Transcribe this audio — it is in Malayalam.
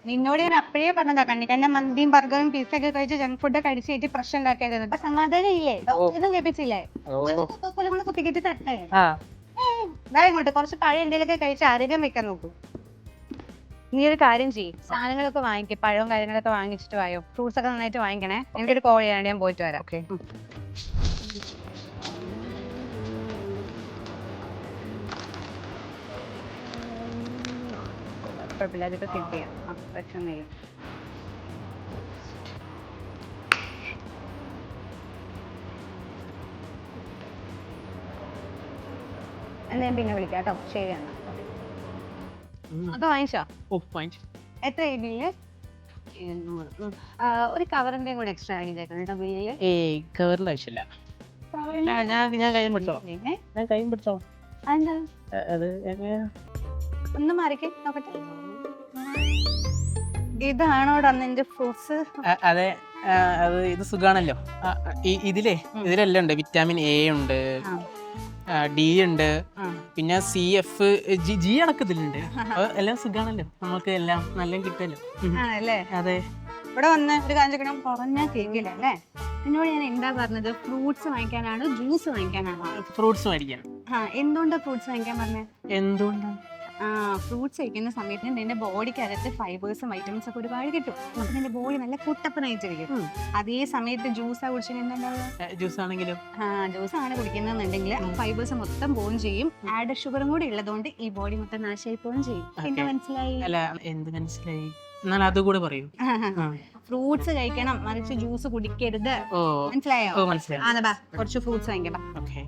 നിന്നോട് ഞാൻ അപ്പഴേ പറഞ്ഞതാ കണ്ണിക്കന്നെ മന്തിയും ബർഗറും പിസ്സയൊക്കെ കഴിച്ച് ജങ്ക് ഫുഡ് കഴിച്ചിട്ട് പ്രശ്നം ഉണ്ടാക്കിയത്. അപ്പൊ സമാധാനം ഇല്ലേ? ഡോക്ടറെ കേൾപ്പിച്ചില്ലേ? കുത്തിക്കിട്ട് തട്ടേ. ഇങ്ങോട്ട് കുറച്ച് പഴം എന്തെങ്കിലുമൊക്കെ കഴിച്ച് ആരോഗ്യം വെക്കാൻ നോക്കൂ. നീ ഒരു കാര്യം ചെയ്യും, സാധനങ്ങളൊക്കെ വാങ്ങിക്കും, പഴവും കാര്യങ്ങളൊക്കെ വാങ്ങിച്ചിട്ട് വായോ. ഫ്രൂട്ട്സ് ഒക്കെ നന്നായിട്ട് വാങ്ങിക്കണേ. എനിക്കൊരു കോൾ ചെയ്യാണ്ട് ഞാൻ പോയിട്ട് വരാം. ഓക്കെ. കുഴപ്പമില്ല, അതൊക്കെ കിട്ട് ചെയ്യാം. പ്രശ്നമൊന്നുമില്ല. എന്നാ ഞാൻ പിന്നെ വിളിക്കാം കേട്ടോ. ശരി എന്നാ. അത് വാങ്ങിച്ചോ? എത്ര ബില്ല്? ഒരു കവറിന്റെയും കൂടെ എക്സ്ട്രാ ആക്കിയിട്ടേക്കണം ബില്ല്. കവറിന്റെ ആവശ്യമില്ല. ഞാൻ കൈ പിടിച്ചോ. ഒന്ന് മാറിക്കേ നോക്കട്ടെ. ഇതാണോടാ നിന്റെ ഫ്രൂട്ട്സ്? അതെ, ഇത് സുഖാണല്ലോ. ഇതിലെല്ലാം ഉണ്ട്. വിറ്റാമിൻ എ ഉണ്ട്, ഡി ഉണ്ട്, പിന്നെ CF ജി അടക്കം ഇതിലുണ്ട്. എല്ലാം സുഖാണല്ലോ, നമുക്ക് എല്ലാം നല്ല കിട്ടുമല്ലോ. അതെ. ഇവിടെ വന്ന് ഒരു കാര്യം പറഞ്ഞാൽ കേൾക്കില്ല അല്ലേ? എന്നോട് ഞാൻ എന്താ പറഞ്ഞത്? ഫ്രൂട്ട്സ് വാങ്ങിക്കാനാണ് ജ്യൂസ് വാങ്ങിക്കാനാണോ? ഫ്രൂട്ട്സ് മേടിക്കാൻ. എന്തുകൊണ്ടാ ഫ്രൂട്ട്സ് വാങ്ങിക്കാൻ പറഞ്ഞത്? എന്തുകൊണ്ടാണ്? ഫ്രൂട്ട്സ് കഴിക്കുന്ന സമയത്ത് നിന്റെ ബോഡിക്കകത്ത് ഫൈബേഴ്സും വൈറ്റമിൻസ് ഒക്കെ ഒരുപാട് കിട്ടും. അപ്പൊ നിന്റെ ബോഡി നല്ല കുട്ടപ്പനായിട്ടിരിക്കും. അതേ സമയത്ത് ജ്യൂസാ കുടിച്ചിട്ടുണ്ടെങ്കിൽ ജ്യൂസ് ആണെങ്കിലും ജ്യൂസ് ആണ് കുടിക്കുന്നതെന്നുണ്ടെങ്കിൽ ഫൈബേഴ്സ് മൊത്തം പോവും ചെയ്യും. ആഡ് ഷുഗറും കൂടി ഉള്ളതുകൊണ്ട് ഈ ബോഡി മൊത്തം നാശമായി പോവുകയും ചെയ്യും. പിന്നെ മനസ്സിലായി? അല്ല, എന്ത് മനസ്സിലായി? എന്നാൽ അതുകൂടെ പറയൂ. ഫ്രൂട്ട്സ് കഴിക്കണം, മറിച്ച് ജ്യൂസ് കുടിക്കരുത്. മനസ്സിലായോ? മനസ്സിലായി. കുറച്ച് ഫ്രൂട്ട്സ് വാങ്ങിക്കാം. ഓക്കെ.